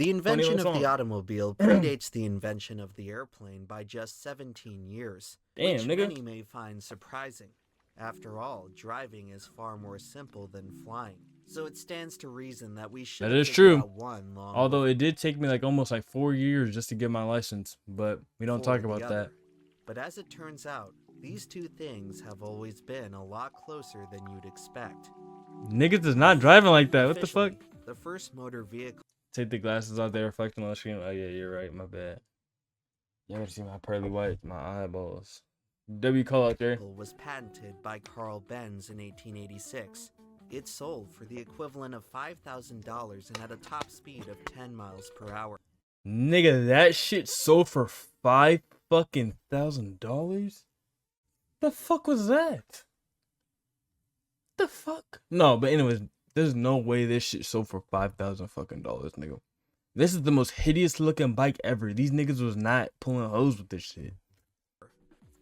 The invention of the song. automobile predates the invention of the airplane by just 17 years, Damn, which nigga. many may find surprising. After all, driving is far more simple than flying, so it stands to reason that we should That have is figured true. out one long Although it did take me like almost like 4 years just to get my license, but we don't before talk about the that. other. But as it turns out, these two things have always been a lot closer than you'd expect. Niggas is not driving like that. What the fuck? Officially, the first motor vehicle Take the glasses out there reflecting on the screen. Oh yeah, you're right. My bad. You ever see my pearly white, my eyeballs? W call out there. was patented by Carl Benz in 1886. It sold for the equivalent of $5,000 and at a top speed of 10 miles per hour. Nigga, that shit sold for $5,000. The fuck was that? The fuck? No, but anyways, there's no way this shit sold for $5,000 fucking dollars, nigga. This is the most hideous looking bike ever. These niggas was not pulling hose with this shit.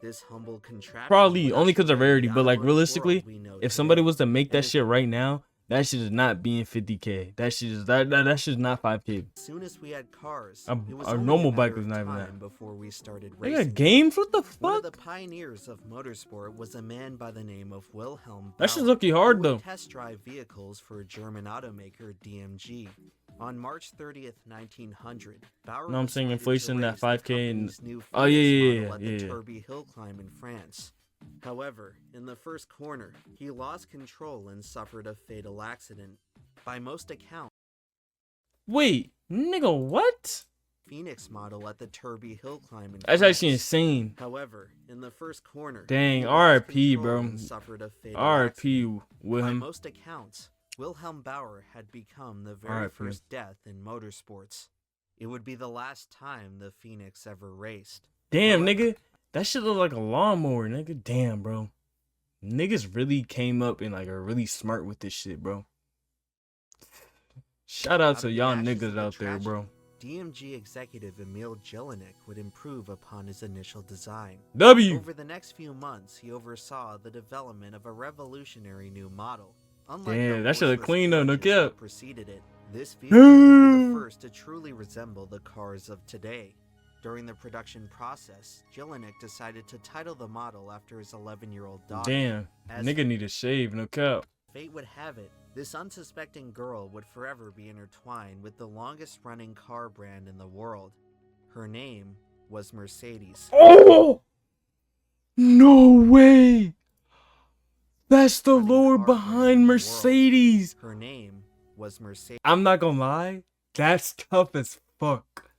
This humble contraption Probably only because of rarity, but like realistically, if somebody was to make that shit right now, that shit is not being 50K. That shit is that shit is not 5K. As soon as we had cars, A it was normal bike was was not even time that. before we started They racing. got games? What the One of fuck? the pioneers of motorsport was a man by the name of Wilhelm That shit's Bauer, looking hard who though. would test drive vehicles for German automaker DMG. On March 30th, 1900, Bauer No, I'm saying decided to inflation, that race the 5K and- company's new Oh, yeah, Phoenix yeah, model at the yeah, yeah. Turbie Hill Climb in France. However, in the first corner, he lost control and suffered a fatal accident. By most accounts, Wait, nigga, what? Phoenix model at the Turbie Hill Climb in That's France. actually insane. However, in the first corner, Dang, he lost RIP, control bro. and suffered a fatal RIP accident. with By him. most accounts, Wilhelm Bauer had become the very RIP. first death in motorsports. It would be the last time the Phoenix ever raced. Damn, However, nigga. That shit look like a lawnmower, nigga. Damn, bro. Niggas really came up and like are really smart with this shit, bro. Shout out Out to of the y'all ashes niggas of the out there, bro. DMG executive Emil Jelinek would improve upon his initial design. W. Over the next few months, he oversaw the development of a revolutionary new model. Unlike Damn, the that shit look horseless clean though, no carriages that cap. preceded it, this vehicle would be the first to truly resemble the cars of today. During the production process, Jelinek decided to title the model after his 11-year-old daughter. Damn, As nigga need a shave, no cap. fate would have it, this unsuspecting girl would forever be intertwined with the longest-running car brand in the world. Her name was Mercedes. Oh! No way! That's the Running lore car brand in behind the Mercedes. Her name was Mercedes. I'm not gonna lie, that's tough as fuck.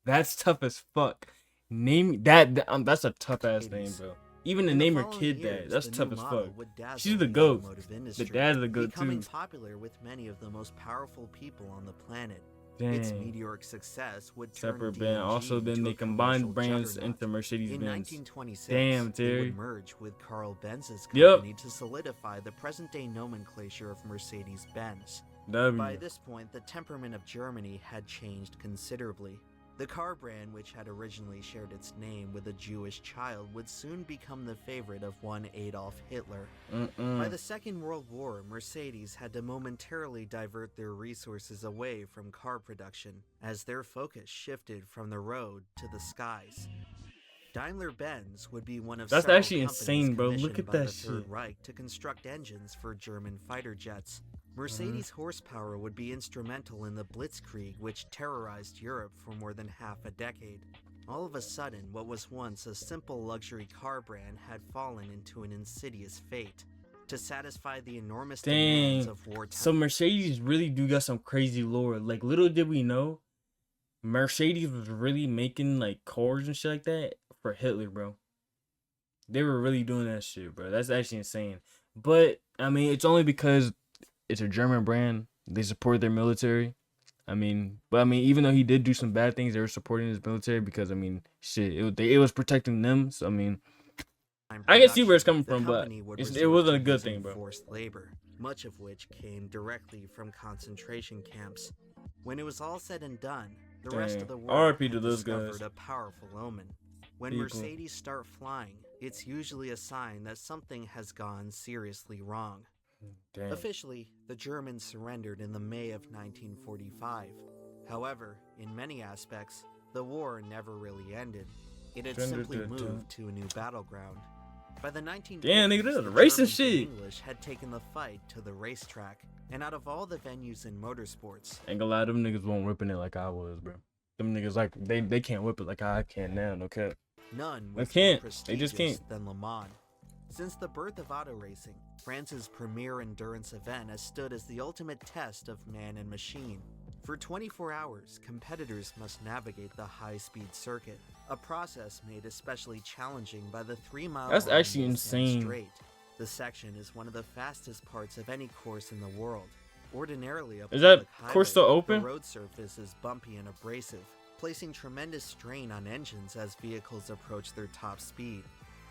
That's tough as fuck. Name that's a tough ass name, bro. Even to In the name her following kid years, that, that's the tough new as model fuck. would dazzle She's the the goat. automotive The industry, dad's the goat becoming too. popular with many of the most powerful people on the planet. Its Dang. meteoric success would turn Separate DMG brand. Also, then into they a combined commercial brands juggernaut. into Mercedes In Benz. 1926, Damn, they Terry. would merge with Carl Benz's Yep. company to solidify the present-day nomenclature of Mercedes-Benz. By W. this point, the temperament of Germany had changed considerably. The car brand, which had originally shared its name with a Jewish child, would soon become the favorite of one Adolf Hitler. By the Second World War, Mercedes had to momentarily divert their resources away from car production, as their focus shifted from the road to the skies. Daimler-Benz would be one of That's several actually companies insane, bro. Look commissioned at by that the Third shit. Reich to construct engines for German fighter jets. Mercedes' horsepower would be instrumental in the Blitzkrieg, which terrorized Europe for more than half a decade. All of a sudden, what was once a simple luxury car brand had fallen into an insidious fate. To satisfy the enormous demands Dang. of wartime. So Mercedes really do got some crazy lore. Like little did we know, Mercedes was really making like cars and shit like that for Hitler, bro. They were really doing that shit, bro. That's actually insane. But I mean, it's only because it's a German brand. They support their military. Even though he did do some bad things, they were supporting his military because shit, it was protecting them. So I mean, I can see where it's coming The from, but company would it resort wasn't a to good using thing, bro. Forced labor, much of which came directly from concentration camps. When it was all said and done, the rest Dang. of the world R.I.P. had to those discovered guys. a powerful omen. When People. Mercedes start flying, it's usually a sign that something has gone seriously wrong. Damn. Officially, the Germans surrendered in the May of 1945. However, in many aspects, the war never really ended. It had simply moved to a new battleground. By the 1950s, damn, nigga, this is the racing Germans shit. and English had taken the fight to the racetrack, and out of all the venues in motorsports, Ain't gonna lie, them niggas won't whipping it like I was, bro. Them niggas like they can't whip it like I can now, no cap. none They was more can't. They prestigious just can't. than Le Mans. Since the birth of auto racing, France's premier endurance event has stood as the ultimate test of man and machine. For 24 hours, competitors must navigate the high-speed circuit, a process made especially challenging by the 3-mile That's long actually Mulsanne insane. Straight. The section is one of the fastest parts of any course in the world. Ordinarily, a Is that public course still highway, open? the road surface is bumpy and abrasive, placing tremendous strain on engines as vehicles approach their top speed.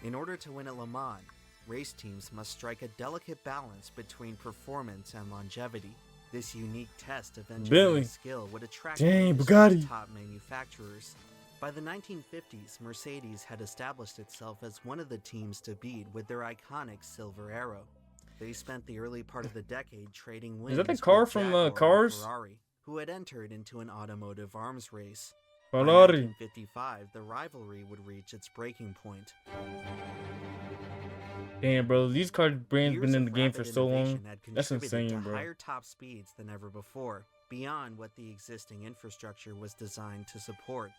In order to win at Le Mans, race teams must strike a delicate balance between performance and longevity. This unique test of engineering skill would attract the industry's top manufacturers. By the 1950s, Mercedes had established itself as one of the teams to beat with their iconic silver arrow. They spent the early part of the decade trading wins Is that the car with from Jaguar and Cars? Ferrari, who had entered into an automotive arms race. Fatality. By 1955, the rivalry would reach its breaking point. Damn, bro, these car brands Years been in of the game for rapid so long. innovation had That's contributed insane, to bro. higher top speeds than ever before, beyond what the existing infrastructure was designed to support.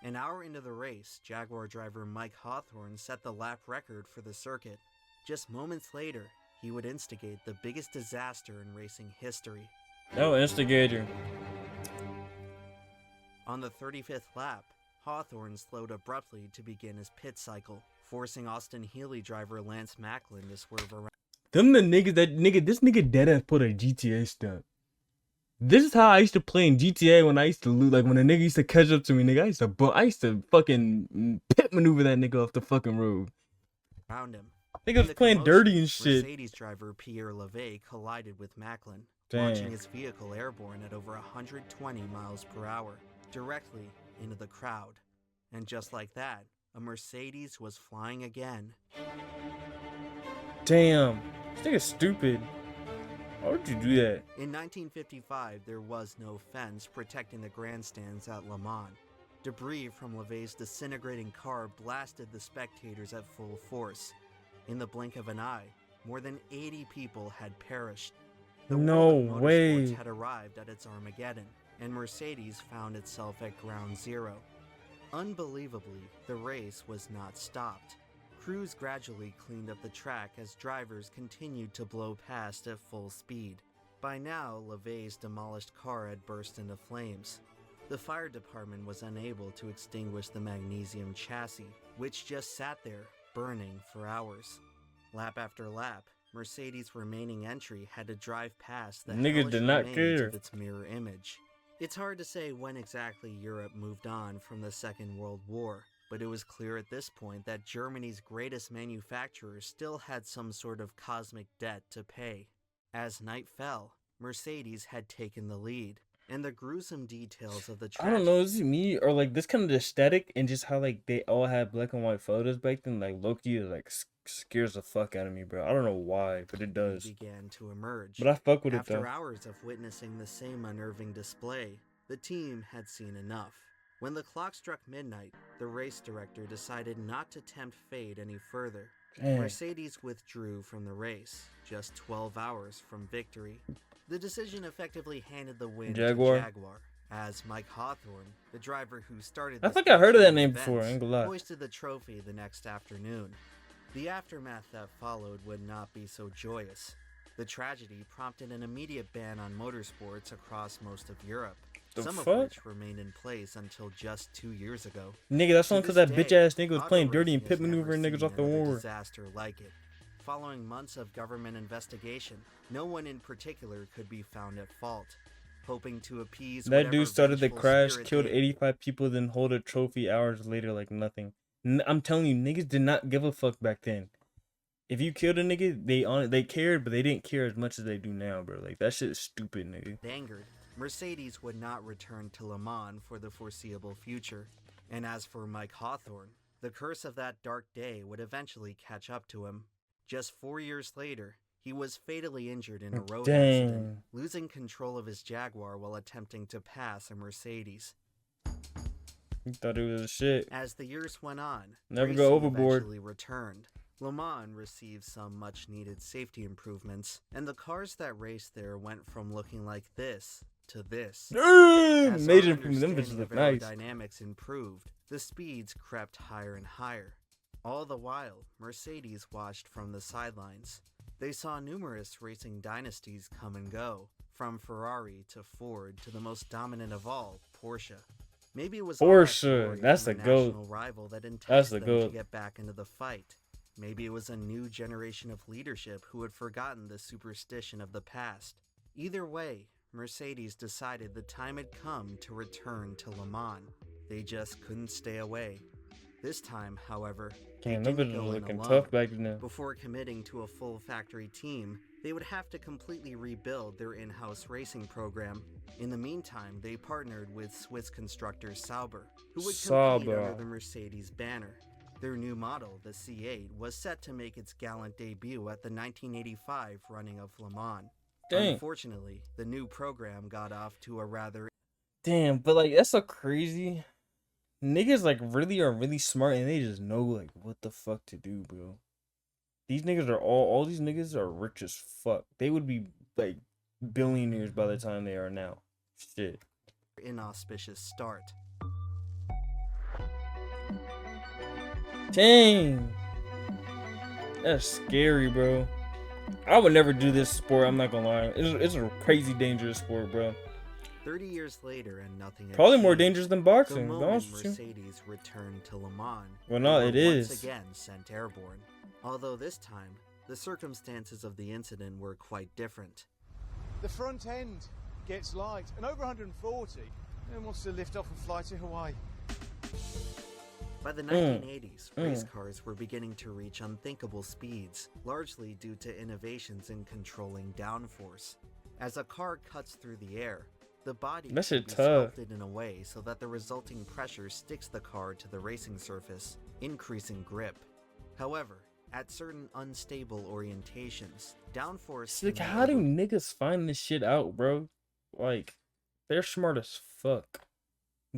An hour into the race, Jaguar driver Mike Hawthorne set the lap record for the circuit. Just moments later, he would instigate the biggest disaster in racing history. No instigator. On the 35th lap, Hawthorne slowed abruptly to begin his pit cycle, forcing Austin Healey driver Lance Macklin to swerve around. Them the niggas this nigga deadass put a GTA stunt. This is how I used to play in GTA when I used to lose. Like when a nigga used to catch up to me, nigga, I used to fucking pit maneuver that nigga off the fucking road. Him. Nigga was playing dirty and shit. Mercedes driver Pierre Levay collided with Macklin, Damn. launching his vehicle airborne at over 120 miles per hour, directly into the crowd. And just like that, a Mercedes was flying again. Damn, this nigga's stupid. Why would you do that? In 1955, there was no fence protecting the grandstands at Le Mans. Debris from Levay's disintegrating car blasted the spectators at full force. In the blink of an eye, more than 80 people had perished. The world of motorsports had arrived at its Armageddon, and Mercedes found itself at ground zero. Unbelievably, the race was not stopped. Crews gradually cleaned up the track as drivers continued to blow past at full speed. By now, Levay's demolished car had burst into flames. The fire department was unable to extinguish the magnesium chassis, which just sat there, burning for hours. Lap after lap, Mercedes' remaining entry had to drive past the hellish remains of its mirror image. It's hard to say when exactly Europe moved on from the Second World War, but it was clear at this point that Germany's greatest manufacturer still had some sort of cosmic debt to pay. As night fell, Mercedes had taken the lead, and the gruesome details of the tragedy... I don't know, is it me or like this kind of aesthetic and just how like they all had black and white photos back then, like Loki is like scares the fuck out of me, bro. I don't know why, but it does. Began to emerge. But I fuck with it though. After hours of witnessing the same unnerving display, the team had seen enough. When the clock struck midnight, the race director decided not to tempt fate any further. Mercedes withdrew from the race, just 12 hours from victory. The decision effectively handed the win to Jaguar, as Mike Hawthorne, the driver who started I think I heard of that name before, I ain't gonna lie. Hoisted the trophy the next afternoon. The aftermath that followed would not be so joyous. The tragedy prompted an immediate ban on motorsports across most of Europe, some of which remained in place until just 2 years ago. Nigga, that's only because that bitch ass nigga was playing dirty and pit maneuvering niggas off the war. Disaster like it. Following months of government investigation, no one in particular could be found at fault. Hoping to appease that dude started the crash, killed 85 people, then hold a trophy hours later like nothing. I'm telling you, niggas did not give a fuck back then. If you killed a nigga, they cared, but they didn't care as much as they do now, bro. Like, that shit is stupid, nigga. Angered, Mercedes would not return to Le Mans for the foreseeable future. And as for Mike Hawthorne, the curse of that dark day would eventually catch up to him. Just 4 years later, He was fatally injured in a road Dang. accident, losing control of his Jaguar while attempting to pass a Mercedes. He thought it was a shit. As the years went on, Never go racing overboard. eventually returned. Le Mans received some much-needed safety improvements, and the cars that raced there went from looking like this to this. As Major our from them bitches understanding look of nice. aerodynamics improved, the speeds crept higher and higher. All the while, Mercedes watched from the sidelines. They saw numerous racing dynasties come and go, from Ferrari to Ford to the most dominant of all, Porsche. Maybe it was all that Porsche, glory that's from the a GOAT. national rival that That's enticed the them GOAT. to get back into the fight. Maybe it was a new generation of leadership who had forgotten the superstition of the past. Either way, Mercedes decided the time had come to return to Le Mans. They just couldn't stay away. This time, however, they Damn, them didn't bitches go was in looking alone. tough back then. Before committing to a full factory team, they would have to completely rebuild their in-house racing program. In the meantime, they partnered with Swiss constructor Sauber, who would compete Sauber. under the Mercedes banner. Their new model, the C8, was set to make its gallant debut at the 1985 running of Le Mans. Dang. Unfortunately, the new program got off to a rather... Damn, but like that's so crazy. Niggas like really are really smart and they just know like what the fuck to do, bro. These niggas are all these niggas are rich as fuck. They would be like billionaires by the time they are now. Shit. inauspicious start. Dang. That's scary, bro. I would never do this sport, I'm not gonna lie. It's a crazy dangerous sport, bro. 30 years later and nothing had Probably more changed. dangerous than The boxing, to be moment honest with you. Mercedes returned to Le Mans, Well, no, they it were is. once again sent airborne. Although this time, the circumstances of the incident were quite different. The front end gets light and over 140 and wants to lift off and fly to Hawaii. By the 1980s, race cars were beginning to reach unthinkable speeds, largely due to innovations in controlling downforce. As a car cuts through the air, the body That shit can be tough. sculpted in a way so that the resulting pressure sticks the car to the racing surface, increasing grip. However, at certain unstable orientations, downforce It's like, can be how do over- niggas find this shit out, bro? Like, they're smart as fuck.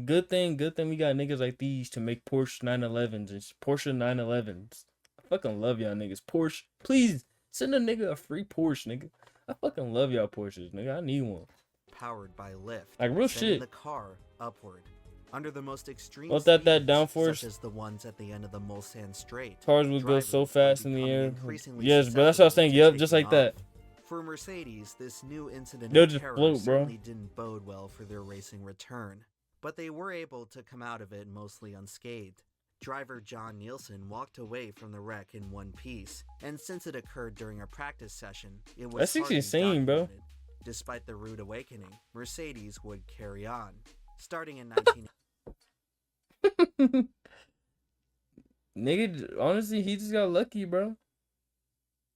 Good thing we got niggas like these to make Porsche 911s and Porsche 911s. I fucking love y'all niggas. Porsche, please send a nigga a free Porsche, nigga. I fucking love y'all Porsches, nigga. I need one. powered by lift, Like, real sending shit. the car upward. Under the most extreme Without that speeds, downforce, such as the ones at the end of the Mulsanne Straight, cars would go so drivers fast would in the become air. increasingly Yes, bro. That's what I was susceptible saying. to Yup, just like taking that. off. For Mercedes, this new incident They'll of just terror float, bro. certainly didn't bode well for their racing return, but they were able to come out of it mostly unscathed. Driver John Nielsen walked away from the wreck in one piece, and since it occurred during a practice session, it was That's hardly insane, bro. documented. Despite the rude awakening, Mercedes would carry on. Starting in 19... Nigga, honestly, he just got lucky, bro.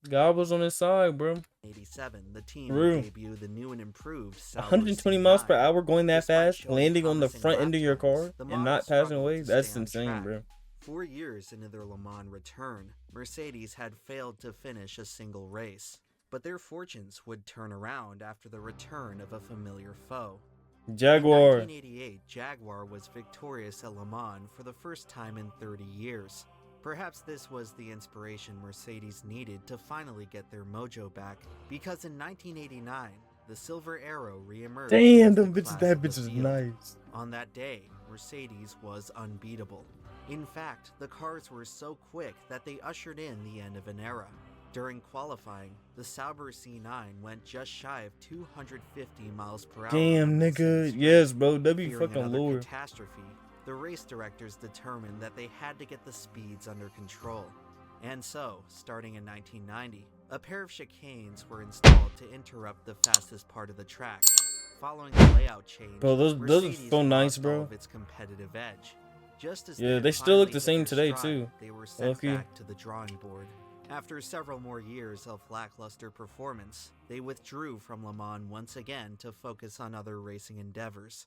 God was on his side, bro. 1987, the team True. would debut the new and improved Sqawz 120 miles per C9. hour going that Despite fast, showing landing on the promising front lap end of your times, car the and model not passing struggled away. to That's stay on insane, track. bro. 4 years into their Le Mans return, Mercedes had failed to finish a single race, but their fortunes would turn around after the return of a familiar foe. Jaguar. In 1988, Jaguar was victorious at Le Mans for the first time in 30 years. Perhaps this was the inspiration Mercedes needed to finally get their mojo back, because in 1989, the Silver Arrow re-emerged. Damn, as the them bitches. class That of the bitch is field. nice. On that day, Mercedes was unbeatable. In fact, the cars were so quick that they ushered in the end of an era. During qualifying, the Sauber C9 went just shy of 250 miles per hour. Damn, on the nigga. Mulsanne Yes, Straight. bro. That'd be Fearing fucking another lower. catastrophe, the race directors determined that they had to get the speeds under control. And so, starting in 1990, a pair of chicanes were installed to interrupt the fastest part of the track. Following the layout change, Bro, those are Mercedes so nice, lost bro. all of its competitive edge. Just as Yeah, had they still look finally the hit same their today, stride, too. They were sent Low-key. back to the drawing board. After several more years of lackluster performance, they withdrew from Le Mans once again to focus on other racing endeavors.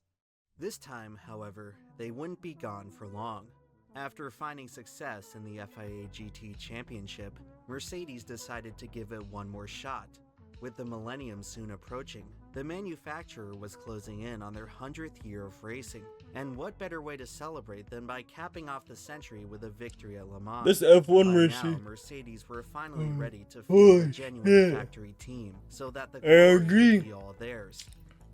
This time, however, they wouldn't be gone for long. After finding success in the FIA GT Championship, Mercedes decided to give it one more shot. With the millennium soon approaching, the manufacturer was closing in on their 100th year of racing. And what better way to celebrate than by capping off the century with a victory at Le Mans? This F1 By racing. now, Mercedes were finally ready to field a genuine factory team so that the glory would be all theirs.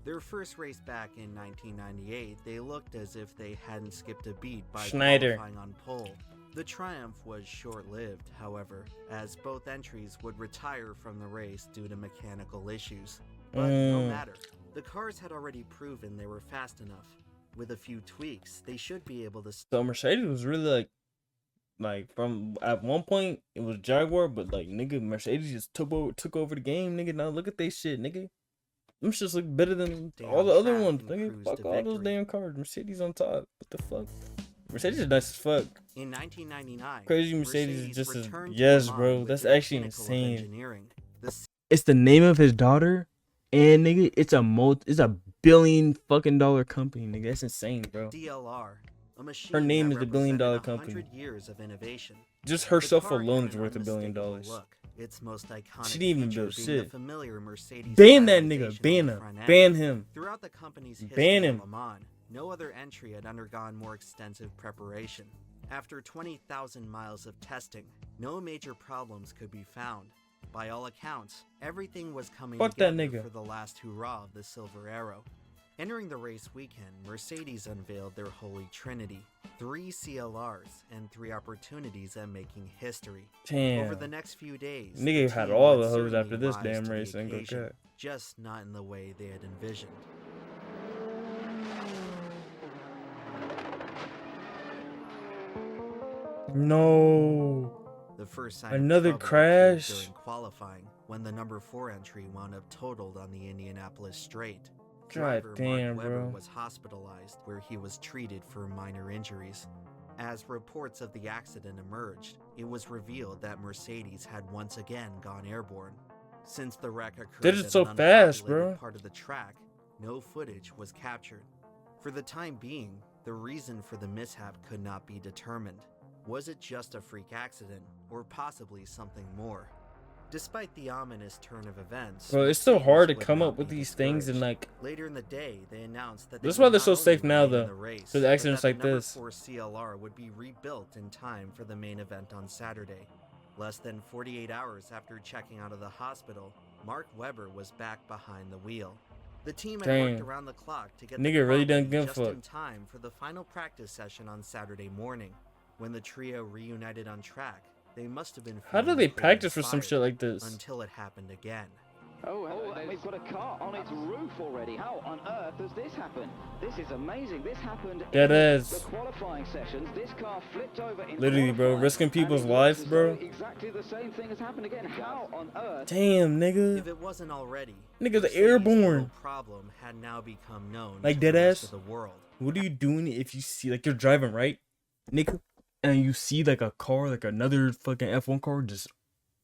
Their first race back in 1998, they looked as if they hadn't skipped a beat by qualifying on pole. The triumph was short-lived, however, as both entries would retire from the race due to mechanical issues. But no matter, the cars had already proven they were fast enough. With a few tweaks, they should be able to... So Mercedes was really like from at one point it was Jaguar, but like nigga, Mercedes just took over the game, nigga. Now look at they shit, nigga. Them shits look better than all the other ones, nigga. Fuck all those damn cars. Mercedes on top. What the fuck? Mercedes is nice as fuck. In 1999, Crazy Mercedes is just as returned to yes, Le Mans bro. with That's the actually pinnacle of insane. engineering. The It's the name of his daughter, and nigga, it's a billion fucking dollar company, nigga. That's insane, bro. DLR, a machine Her name that is the billion-dollar represented company. 100 years of innovation. Just The herself car alone had is an worth $1 billion. unmistakable look. Its most iconic She didn't even feature build being shit. the familiar Mercedes Ban that nigga. stylization Ban on the him. front end. Ban him. Throughout the company's history Ban at him. Le Mans, no other entry had undergone more extensive preparation. After 20,000 miles of testing, no major problems could be found. By all accounts, everything was coming Fuck that together nigga. for the last hurrah of the Silver Arrow. Entering the race weekend, Mercedes unveiled their holy trinity: 3 CLRs and 3 opportunities at making history. Over the Damn. next few days, Nigga the had team all would the hoes certainly after this rise damn to the race, ain't gonna occasion, cut. just not in the way they had envisioned. No. The first sign Another of trouble appeared crash? during qualifying when the number 4 entry wound up totaled on the Indianapolis straight. God Driver damn, Mark Webber bro. was hospitalized where he was treated for minor injuries. As reports of the accident emerged, it was revealed that Mercedes had once again gone airborne. Since the wreck occurred Did it at so an fast, unpopulated bro. part of the track, no footage was captured. For the time being, the reason for the mishap could not be determined. Was it just a freak accident, or possibly something more? Despite the ominous turn of events, Bro, it's so Mercedes hard to would come not up with be these things and discouraged. like Later in the day, they announced that That's they why would they're not so only safe now, remain in though, the race, for the but accidents that like the number this. 4 CLR would be rebuilt in time for the main event on Saturday. Less than 48 hours after checking out of the hospital, Mark Webber was back behind the wheel. The team had worked Damn. around the clock to get Nigga the really car done ready give a just fuck. in time for the final practice session on Saturday morning. When the trio reunited on track, they must have been how do feeling they pretty practice for some inspired shit like this? until it happened again. Oh, we've got a car on its roof already. How on earth does this happen? This is amazing. This happened Dead in ass. the qualifying sessions. This car flipped over in Literally, bro, qualifying, risking and people's it lives, looks as bro. though Exactly the same thing has happened again. How on earth? Damn, nigga. If it wasn't already, Niggas are Mercedes' airborne. little problem had now become known Like to dead the rest ass? of the world. What are you doing if you see, like, you're driving, right, nigga, and you see, like, a car, like, another fucking F1 car just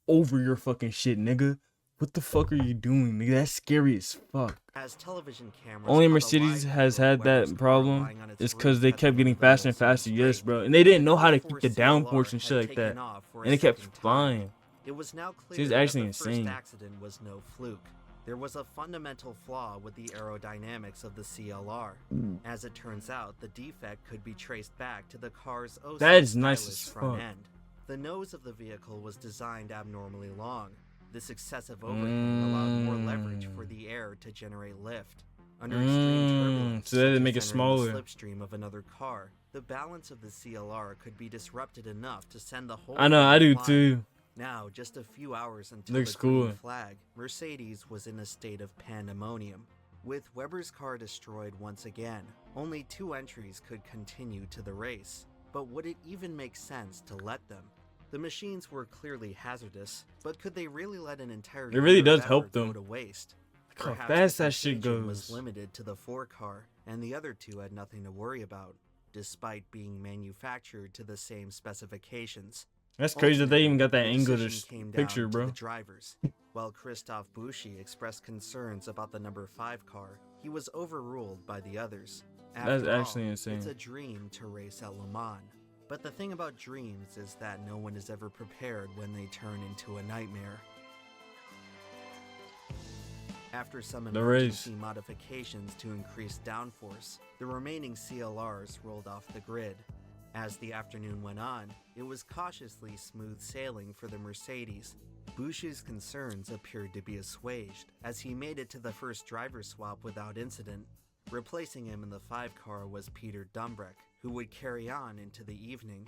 over your fucking shit, nigga? What the fuck are you doing, nigga? That's scary as fuck. As television cameras Only caught a Mercedes wide has view of had Webber's that car problem lying on its is roof because they at the kept getting end of faster and Hamilton's faster, yes, straight, bro. And they didn't know how to the keep the 4 downforce CLR and shit had like that. taken off for a And it kept second time. flying. It was now clear She's that actually the insane. first accident was no fluke. There was a fundamental flaw with the aerodynamics of the CLR. As it turns out, the defect could be traced back to the car's That is nice stylish as front fuck. end. The nose of the vehicle was designed abnormally long. This excessive overhang allowed more leverage for the air to generate lift. Under extreme turbulence, so they had to such make as it entering the smaller. slipstream of another car, the balance of the CLR could be disrupted enough to send the whole I know, I thing do flying. too. Now, just a few hours until Looks the green cool. flag, Mercedes was in a state of pandemonium. With Webber's car destroyed once again, only 2 entries could continue to the race. But would it even make sense to let them? The machines were clearly hazardous, but could they really let an entire It really year of does effort help go them. to waste? Look how Perhaps fast the that shit contagion was goes. limited to the 4 car, and the other 2 had nothing to worry about, despite being manufactured to the same specifications. That's crazy that they even got that Ultimately, angle the to decision came picture, down to bro. the drivers. While Christophe Bouchy expressed concerns about the number 5 car, he was overruled by the others. That's After actually all, insane. It's a dream to race at Le Mans. But the thing about dreams is that no one is ever prepared when they turn into a nightmare. After some emergency modifications to increase downforce, the remaining CLRs rolled off the grid. As the afternoon went on, it was cautiously smooth sailing for the Mercedes. Busch's concerns appeared to be assuaged, as he made it to the first driver swap without incident. Replacing him in the 5 car was Peter Dumbreck, who would carry on into the evening.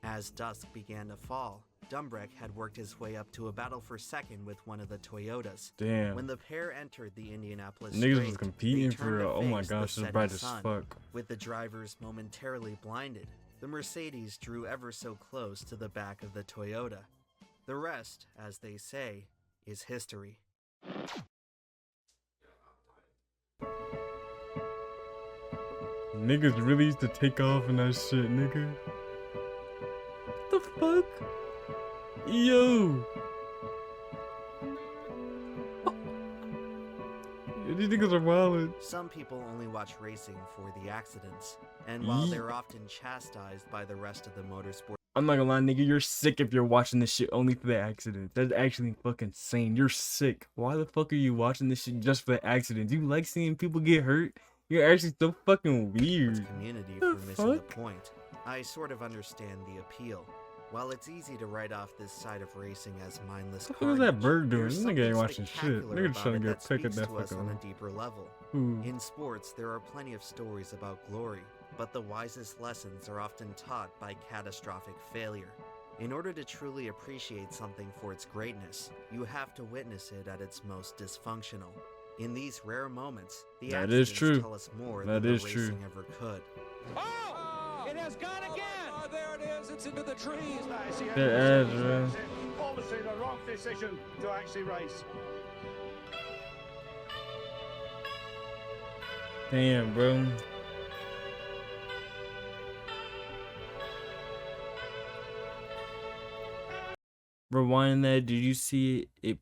As dusk began to fall, Dumbreck had worked his way up to a battle for second with one of the Toyotas. Damn. When the pair entered the Indianapolis Niggas straight, was competing they for turned to oh my face the gosh, this is setting bright as sun. fuck. With the drivers momentarily blinded, the Mercedes drew ever so close to the back of the Toyota. The rest, as they say, is history. Niggas really used to take off in that shit, nigga. What the fuck? Yo! These niggas are wild. Some people only watch racing for the accidents, and while they're often chastised by the rest of the motorsport, I'm not gonna lie, nigga, you're sick if you're watching this shit only for the accident. That's actually fucking insane. You're sick. Why the fuck are you watching this shit just for the accident? You like seeing people get hurt? You're actually so fucking weird. community for missing the point. I sort of understand the appeal. While it's easy to write off this side of racing as mindless What was that carnage, bird doing? there's This nigga something ain't watching shit. spectacular Nigga just about trying to it get a pick at speaks that to us on fucking. a deeper level. Ooh. In sports, there are plenty of stories about glory, but the wisest lessons are often taught by catastrophic failure. In order to truly appreciate something for its greatness, you have to witness it at its most dysfunctional. In these rare moments, the That is accidents true. tell us more That than is the true. racing ever could. Oh! It has gone again! Oh, there it is. It's into the trees. Their ads, bro. Obviously the wrong decision to actually race. Damn, bro. Rewind that. Did you see it?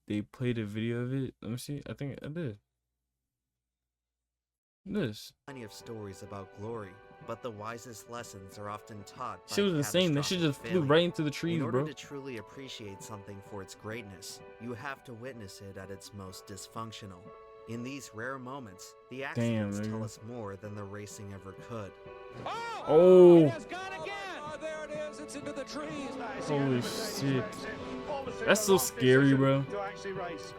They played a video of it. Let me see. I think I did. This Plenty of stories about glory, but the wisest lessons are often taught by shit was insane. That shit just catastrophic flew failure. right into the trees, In order bro. to truly appreciate something for its greatness, you have to witness it at its most dysfunctional. In these rare moments, the accidents tell nigga. us more than the racing ever could. Oh! Oh. It has gone again! Oh, there it is. It's into the trees. Holy shit. That's so scary, bro. To actually race.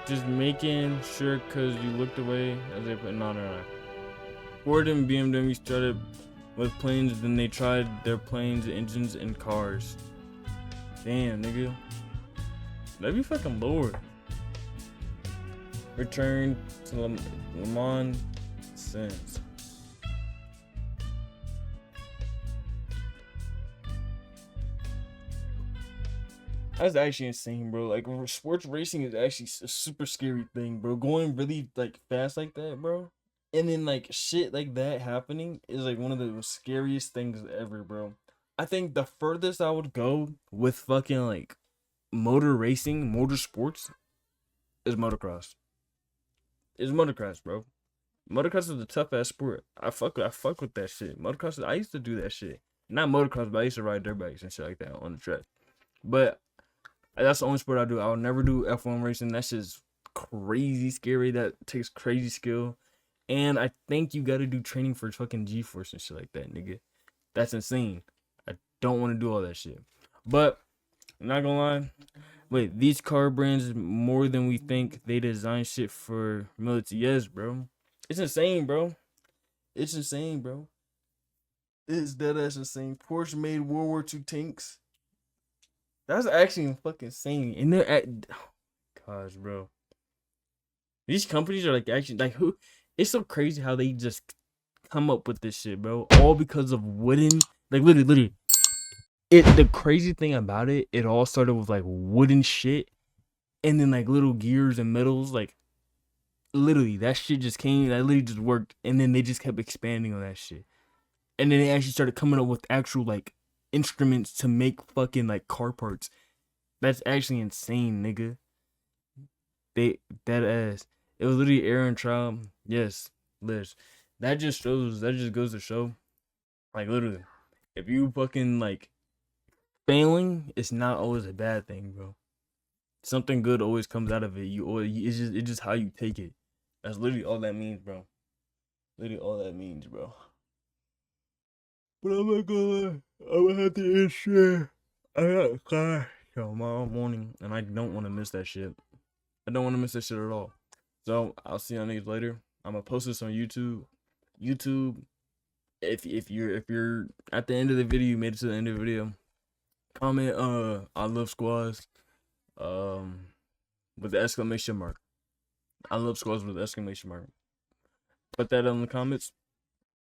Just making sure because you looked away as they put no. Ford and BMW started with planes, then they tried their planes, engines, and cars. Damn, nigga. That'd be fucking Lord. Return to Le Mans since. That's actually insane, bro. Like, sports racing is actually a super scary thing, bro. Going really like fast like that, bro, and then like shit like that happening is like one of the scariest things ever, bro. I think the furthest I would go with fucking like motor racing, motorsports, is motocross. Is motocross, bro. Motocross is a tough ass sport. I fuck with that shit. Motocross, I used to do that shit. Not motocross, but I used to ride dirt bikes and shit like that on the track. But that's the only sport I do. I'll never do F1 racing. That's just crazy scary. That takes crazy skill. And I think you gotta do training for fucking G-force and shit like that, nigga. That's insane. I don't want to do all that shit. But, I'm not gonna lie. Wait, these car brands, more than we think, they design shit for military. Yes, bro. It's insane, bro. It's insane, bro. It's dead ass insane. Porsche made World War II tanks. That's actually fucking insane. And they're at, oh, gosh, bro. These companies are like actually like who? It's so crazy how they just come up with this shit, bro. All because of wooden, like literally. The crazy thing about it, it all started with like wooden shit, and then like little gears and metals, like literally that shit just came. That literally just worked, and then they just kept expanding on that shit, and then they actually started coming up with actual like instruments to make fucking like car parts. That's actually insane, nigga. That ass. It was literally Aaron trial. Yes, Liz. That just goes to show, like, literally, if you fucking like failing, it's not always a bad thing, bro. Something good always comes out of it. It's just how you take it. That's literally all that means, bro. Literally all that means, bro. But I'm not gonna lie, I'm gonna have to end shit. I got a class tomorrow morning, and I don't want to miss that shit. I don't want to miss that shit at all. So I'll see y'all niggas later. I'm gonna post this on YouTube. If you're at the end of the video, you made it to the end of the video, comment I love Sqawz with the exclamation mark. I love Sqawz with the exclamation mark. Put that in the comments.